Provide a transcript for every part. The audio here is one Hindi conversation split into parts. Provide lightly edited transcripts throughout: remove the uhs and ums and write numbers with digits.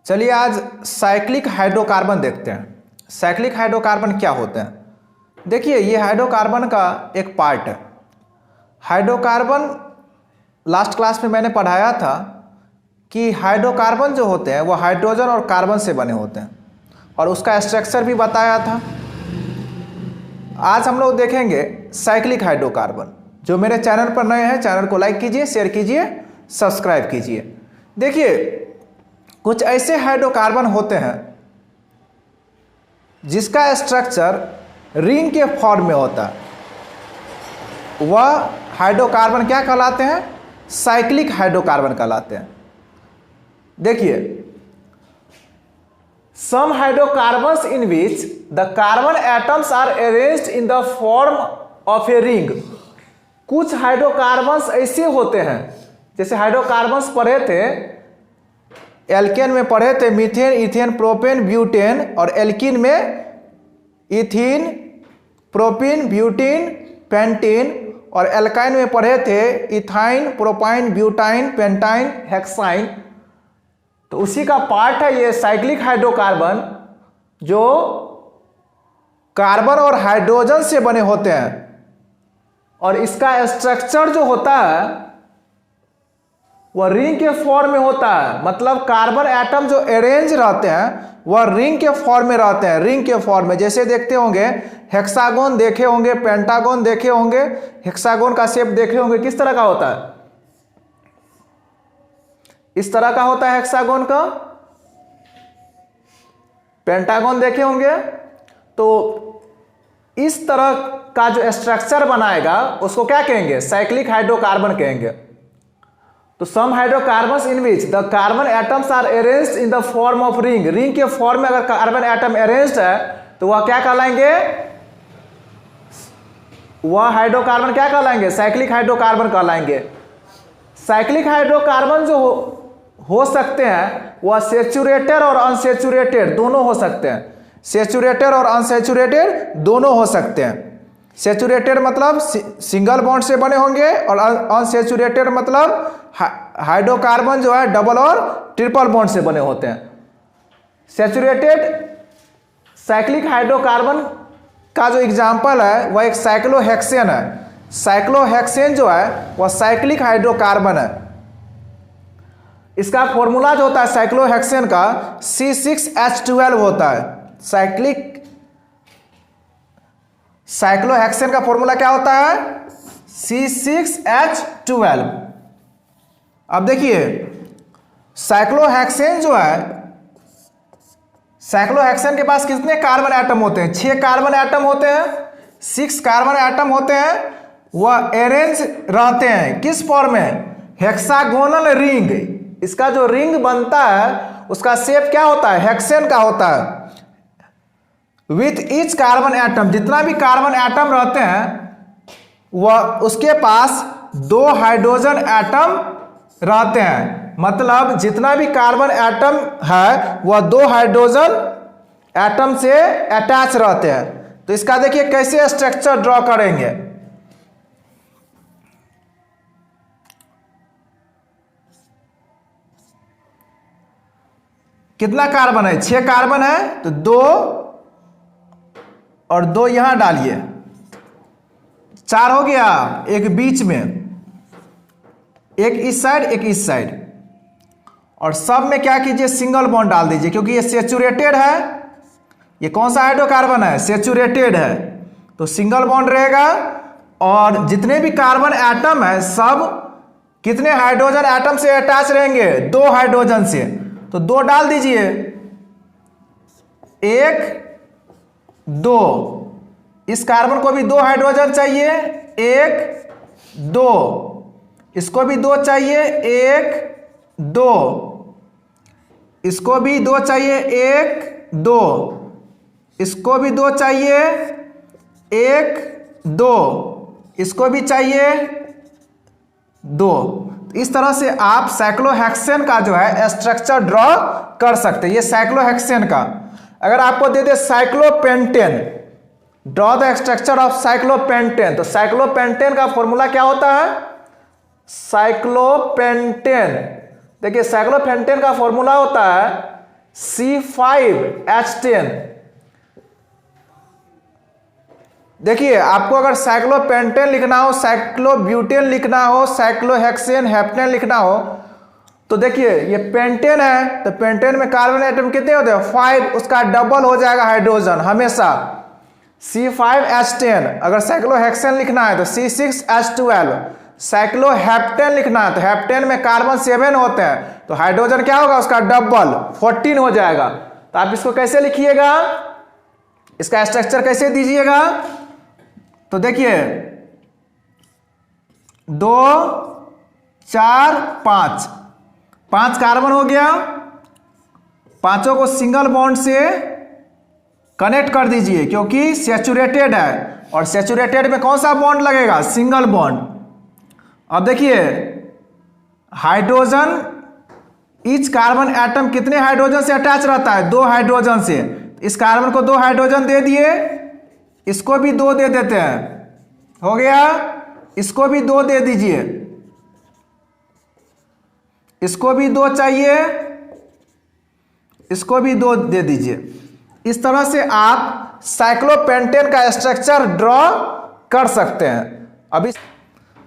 चलिए आज साइक्लिक हाइड्रोकार्बन देखते हैं। साइक्लिक हाइड्रोकार्बन क्या होते हैं? देखिए ये हाइड्रोकार्बन का एक पार्ट है। हाइड्रोकार्बन लास्ट क्लास में मैंने पढ़ाया था कि हाइड्रोकार्बन जो होते हैं वो हाइड्रोजन और कार्बन से बने होते हैं और उसका स्ट्रक्चर भी बताया था। आज हम लोग देखेंगे साइक्लिक हाइड्रोकार्बन। जो मेरे चैनल पर नए हैं चैनल को लाइक कीजिए, शेयर कीजिए, सब्सक्राइब कीजिए। देखिए कुछ ऐसे हाइड्रोकार्बन होते हैं जिसका स्ट्रक्चर रिंग के फॉर्म में होता है। वह हाइड्रोकार्बन क्या कहलाते हैं? साइक्लिक हाइड्रोकार्बन कहलाते हैं। देखिए some hydrocarbons in which the carbon atoms are arranged in the form of a ring. कुछ हाइड्रोकार्बन्स ऐसे होते हैं, जैसे हाइड्रोकार्बन्स पढ़े थे, एल्केन में पढ़े थे मीथेन, इथेन, प्रोपेन, ब्यूटेन, और एल्कीन में इथीन, प्रोपीन, ब्यूटीन, पेंटीन, और एल्काइन में पढ़े थे ethyne, propyne, butyne, pentyne, hexyne. तो उसी का पार्ट है ये साइक्लिक हाइड्रोकार्बन, जो कार्बन और हाइड्रोजन से बने होते हैं। और इसका स्ट्रक्चर जो होता है वह रिंग के फॉर्म में होता है। मतलब कार्बन एटम जो अरेंज रहते हैं वह रिंग के फॉर्म में रहते हैं। रिंग के फॉर्म में जैसे देखते होंगे हेक्सागोन देखे होंगे, पेंटागोन देखे होंगे। हेक्सागोन का शेप देखे होंगे, किस तरह का होता है? इस तरह का होता है हेक्सागोन का। पेंटागोन देखे होंगे। तो इस तरह का जो स्ट्रक्चर बनाएगा उसको क्या कहेंगे? साइक्लिक हाइड्रोकार्बन कहेंगे। तो some hydrocarbons in which the carbon atoms are arranged in the form of ring. Ring के फॉर्म में अगर कार्बन एटम अरेंज्ड है तो वह क्या कहलाएंगे? वह हाइड्रोकार्बन क्या कहलाएंगे? साइक्लिक हाइड्रोकार्बन कहलाएंगे। साइक्लिक हाइड्रोकार्बन जो हो सकते हैं वह सेचुरेटेड और अनसेचुरेटेड दोनों हो सकते हैं। सेचुरेटेड और अनसेचुरेटेड दोनों हो सकते हैं। सेचुरेटेड मतलब सिंगल बॉन्ड से बने होंगे और अनसेचुरेटेड मतलब हाइड्रोकार्बन जो है डबल और ट्रिपल बॉन्ड से बने होते हैं। सेचुरेटेड साइक्लिक हाइड्रोकार्बन का जो एग्जाम्पल है वह एक साइक्लोहेक्सेन है। साइक्लोहेक्सेन जो है वह साइक्लिक हाइड्रोकार्बन है। इसका फॉर्मूला जो होता है साइक्लोहेक्सेन का C6H12 होता है। साइक्लोहेक्सेन का फॉर्मूला क्या होता है? C6H12। अब देखिए साइक्लोहेक्सेन जो है, साइक्लोहेक्सेन के पास कितने कार्बन एटम होते हैं? 6 कार्बन एटम होते हैं। 6 कार्बन एटम होते हैं। वह अरेंज रहते हैं किस फॉर्म में? Hexagonal ring. इसका जो रिंग बनता है उसका शेप क्या होता है? हेक्सेन का होता है। विथ ईच कार्बन एटम, जितना भी कार्बन एटम रहते हैं वह उसके पास 2 हाइड्रोजन एटम रहते हैं। मतलब जितना भी कार्बन एटम है वह 2 हाइड्रोजन एटम से अटैच रहते हैं। तो इसका देखिए कैसे स्ट्रक्चर ड्रॉ करेंगे। कितना कार्बन है? 6 कार्बन है तो 2 और 2 यहां डालिए, 4 हो गया। एक बीच में, एक इस साइड, एक इस साइड, और सब में क्या कीजिए? सिंगल बॉन्ड डाल दीजिए, क्योंकि ये सेचुरेटेड है। ये कौन सा हाइड्रोकार्बन है? सेचुरेटेड है, तो सिंगल बॉन्ड रहेगा। और जितने भी कार्बन एटम है सब कितने हाइड्रोजन एटम से अटैच रहेंगे? 2 हाइड्रोजन से। तो 2 डाल दीजिए, 1 2। इस कार्बन को भी 2 हाइड्रोजन चाहिए, 1 2। इसको भी 2 चाहिए, 1 2। इसको भी 2 चाहिए, 1 2। इसको भी 2 चाहिए, 1 2। इसको भी चाहिए 2। इस तरह से आप साइक्लोहेक्सेन का जो है स्ट्रक्चर ड्रॉ कर सकते हैं। ये साइक्लोहेक्सेन का। अगर आपको दे दे cyclopentane, draw the structure of cyclopentane, तो साइक्लोपेंटेन का फॉर्मूला क्या होता है? साइक्लोपेंटेन, देखिए साइक्लोपेंटेन का फॉर्मूला होता है C5H10। देखिए आपको अगर साइक्लोपेंटेन लिखना हो, साइक्लोब्यूटेन लिखना हो, साइक्लोहेक्सेन, हेप्टेन लिखना हो, तो देखिए ये पेंटेन है तो पेंटेन में कार्बन एटम कितने होते हैं 5, उसका डबल हो जाएगा हाइड्रोजन हमेशा C5H10। अगर साइक्लोहेक्सेन लिखना है तो C6H12। साइक्लोहेप्टेन लिखना है तो हेप्टेन में कार्बन 7 होते हैं तो हाइड्रोजन क्या होगा उसका डबल 14 हो जाएगा। तो आप इसको कैसे लिखिएगा, इसका स्ट्रक्चर कैसे दीजिएगा, तो देखिए 2 4 5 कार्बन हो गया, पांचों को सिंगल बॉन्ड से कनेक्ट कर दीजिए क्योंकि सैचुरेटेड है और सैचुरेटेड में कौन सा बॉन्ड लगेगा, सिंगल बॉन्ड। अब देखिए हाइड्रोजन, ईच कार्बन एटम कितने हाइड्रोजन से अटैच रहता है, 2 हाइड्रोजन से। इस कार्बन को 2 हाइड्रोजन दे दिए, इसको भी 2 दे देते हैं, हो गया। इसको भी 2 दे दीजिए, इसको भी 2 चाहिए, इसको भी 2 दे दीजिए। इस तरह से आप साइक्लोपेंटेन का स्ट्रक्चर ड्रॉ कर सकते हैं। अभी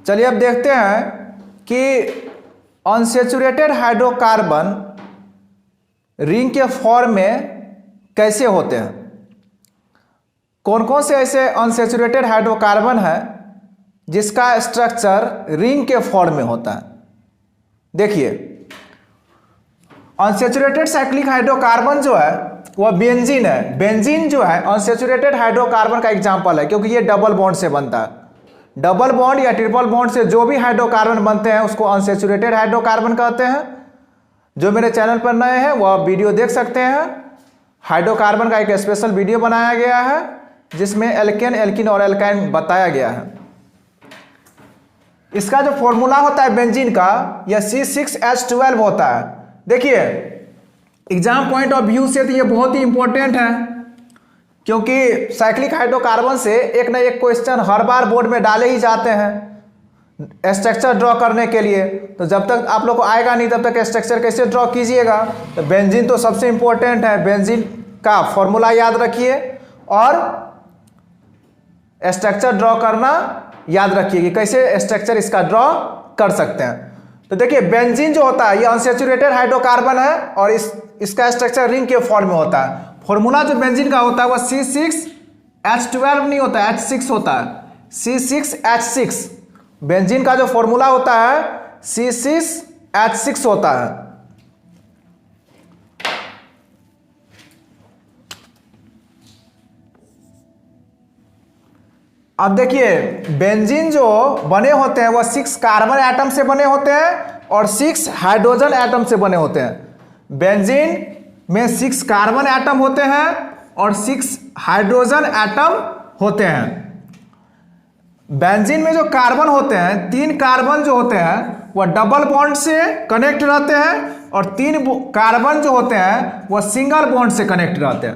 चलिए अब देखते हैं कि अनसैचुरेटेड हाइड्रोकार्बन रिंग के फॉर्म में कैसे होते हैं। कौन कौन से ऐसे अनसैचुरेटेड हाइड्रोकार्बन है जिसका स्ट्रक्चर रिंग के फॉर्म में होता है। देखिए अनसैचुरेटेड साइक्लिक हाइड्रोकार्बन जो है वह बेंजीन है। बेंजीन जो है अनसैचुरेटेड हाइड्रोकार्बन का एग्जांपल है क्योंकि ये डबल बॉन्ड से बनता है। डबल बॉन्ड या ट्रिपल बॉन्ड से जो भी हाइड्रोकार्बन बनते हैं उसको अनसैचुरेटेड हाइड्रोकार्बन कहते हैं। जो मेरे चैनल पर नए हैं वह वीडियो देख सकते हैं। हाइड्रोकार्बन का एक स्पेशल वीडियो बनाया गया है जिसमें एल्केन, एल्किन और एल्काइन बताया गया है। इसका जो फॉर्मूला होता है बेंजीन का यह C6H12 होता है। देखिए एग्जाम पॉइंट ऑफ व्यू से तो ये बहुत ही इंपॉर्टेंट है क्योंकि साइक्लिक हाइड्रोकार्बन से एक ना एक क्वेश्चन हर बार बोर्ड में डाले ही जाते हैं स्ट्रक्चर ड्रॉ करने के लिए। तो जब तक आप लोग को आएगा नहीं तब तक स्ट्रक्चर कैसे ड्रॉ कीजिएगा। तो बेंजीन तो सबसे इंपॉर्टेंट है, बेंजीन का फॉर्मूला याद रखिए और स्ट्रक्चर ड्रॉ करना याद रखिए कि कैसे स्ट्रक्चर इसका ड्रॉ कर सकते हैं। तो देखिए बेंजीन जो होता है ये अनसैचुरेटेड हाइड्रोकार्बन है और इसका स्ट्रक्चर रिंग के फॉर्म में होता है। फॉर्मूला जो बेंजीन का होता है वह C6H12 नहीं होता है, H6 होता है, C6H6। बेंजीन का जो फॉर्मूला होता है C6H6 होता है। अब देखिए बेंजीन जो बने होते हैं वह 6 कार्बन एटम से बने होते हैं और 6 हाइड्रोजन एटम से बने होते हैं। बेंजीन में 6 कार्बन एटम होते हैं और 6 हाइड्रोजन एटम होते हैं। बेंजीन में जो कार्बन होते हैं 3 कार्बन जो होते हैं वह डबल बॉन्ड से कनेक्ट रहते हैं और 3 कार्बन जो होते हैं वह सिंगल बॉन्ड से कनेक्ट रहते हैं।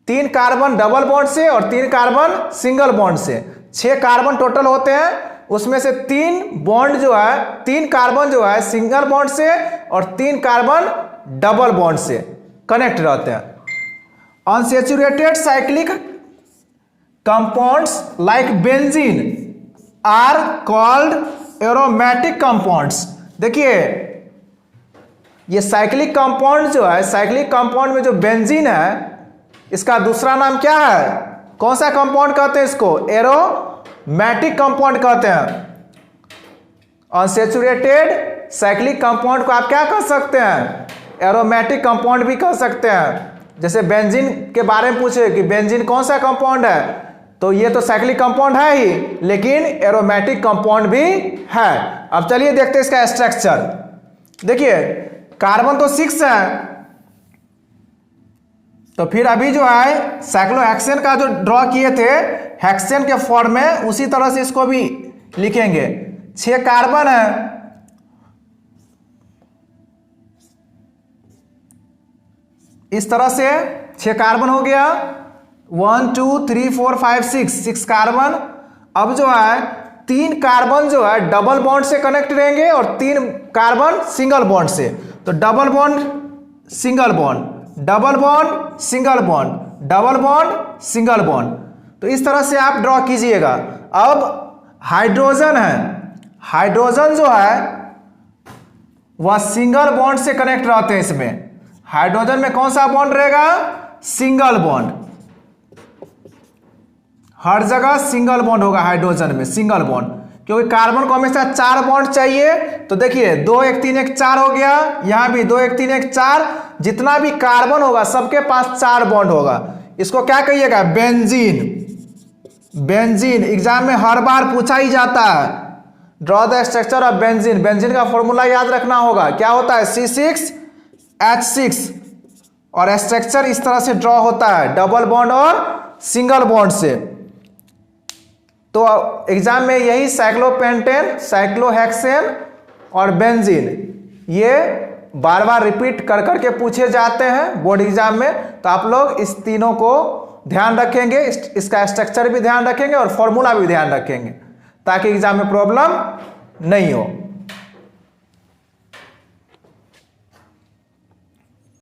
3 कार्बन डबल बॉन्ड से और 3 कार्बन सिंगल बॉन्ड से, 6 कार्बन टोटल होते हैं। उसमें से 3 बॉन्ड जो है 3 कार्बन जो है सिंगल बॉन्ड से और 3 कार्बन डबल बॉन्ड से कनेक्ट रहते हैं। Unsaturated cyclic compounds like benzene are called aromatic compounds. देखिए ये साइक्लिक कंपाउंड जो है, साइक्लिक कंपाउंड में जो बेंजीन है इसका दूसरा नाम क्या है, कौन सा कंपाउंड कहते हैं इसको, एरोमेटिक कंपाउंड कहते हैं। अनसैचुरेटेड साइक्लिक कंपाउंड को आप क्या कह सकते हैं, एरोमेटिक कंपाउंड भी कह सकते हैं। जैसे बेंजीन के बारे में पूछे कि बेंजीन कौन सा कंपाउंड है, तो ये तो साइक्लिक कंपाउंड है ही लेकिन एरोमेटिक कंपाउंड भी है। अब चलिए देखते हैं इसका स्ट्रक्चर। देखिए कार्बन तो 6 है तो फिर अभी जो है साइक्लोहेक्सेन का जो ड्रॉ किए थे हेक्सेन के फॉर्म में उसी तरह से इसको भी लिखेंगे। 6 कार्बन है, इस तरह से 6 कार्बन हो गया, 1 2 3 4 5 6 कार्बन। अब जो है 3 कार्बन जो है डबल बॉन्ड से कनेक्ट रहेंगे और 3 कार्बन सिंगल बॉन्ड से। तो double bond single bond, double bond single bond, double bond single bond. तो इस तरह से आप ड्रॉ कीजिएगा। अब हाइड्रोजन है, हाइड्रोजन जो है वह सिंगल बॉन्ड से कनेक्ट रहते हैं। इसमें हाइड्रोजन में कौन सा बॉन्ड रहेगा? Single bond. हर जगह सिंगल बॉन्ड होगा हाइड्रोजन में, सिंगल बॉन्ड, क्योंकि कार्बन को हमेशा 4 बॉन्ड चाहिए। तो देखिए 2 1 3 1 4 हो गया, यहां भी 2 1 3 1 4। जितना भी कार्बन होगा सबके पास 4 बॉन्ड होगा। इसको क्या कहिएगा? बेंजीन। बेंजीन एग्जाम में हर बार पूछा ही जाता है। Draw the structure of benzene. Benzene का फॉर्मूला याद रखना होगा, क्या होता है? C6H6। और स्ट्रक्चर इस तरह से ड्रॉ होता है, डबल बॉन्ड और सिंगल बॉन्ड से। तो एग्जाम में यही साइक्लोपेंटेन, साइक्लोहेक्सेन और बेंजीन ये बार बार रिपीट कर करके पूछे जाते हैं बोर्ड एग्जाम में। तो आप लोग इस तीनों को ध्यान रखेंगे, इसका स्ट्रक्चर भी ध्यान रखेंगे और फॉर्मूला भी ध्यान रखेंगे, ताकि एग्जाम में प्रॉब्लम नहीं हो।